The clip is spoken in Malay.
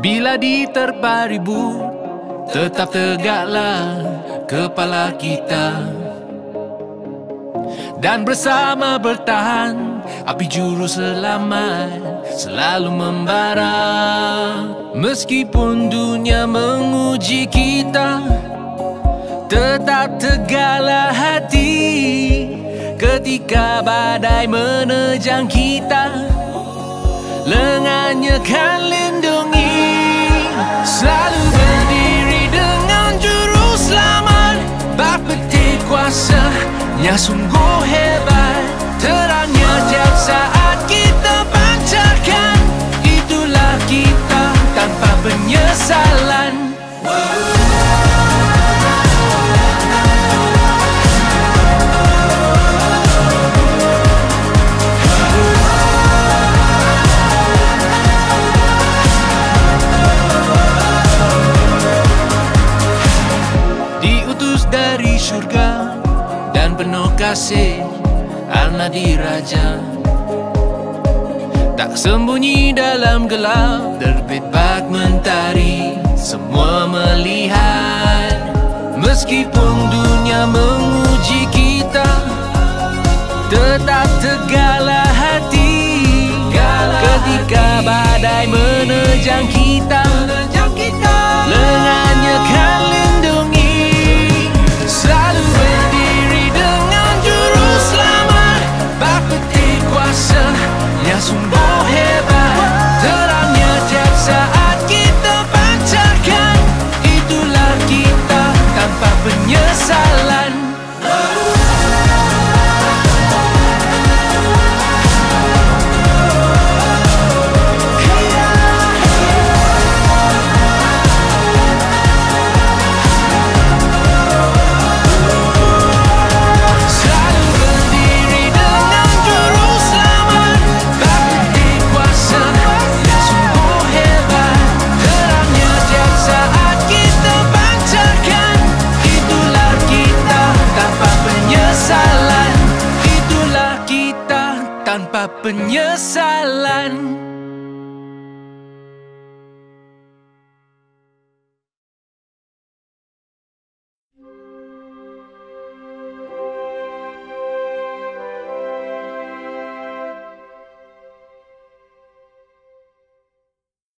Bila diterpa ribut, tetap tegaklah kepala kita, dan bersama bertahan. Api juru selamat selalu membara. Meskipun dunia menguji kita, tetap tegaklah hati. Ketika badai menerjang kita, lengannya kan lindungi. Selalu berdiri dengan juru selamat, berpetik kuasanya sungguh hebat. Terangnya tiap saat kita pancarkan, itulah kita tanpa penyesalan. Diutus dari surga dan penuh kasih Al-Nadi Raja, tak sembunyi dalam gelap, terbit bak mentari, semua melihat. Meskipun dunia menguji kita, tetap tegaklah hati. Ketika badai menerjang kita, lengannya kan lindungi. Selalu berdiri dengan juru selamat, berpetik kuasanya sungguh hebat. Terangnya tiap saat kita pancarkan, itulah kita tanpa penyesalan. Tanpa penyesalan.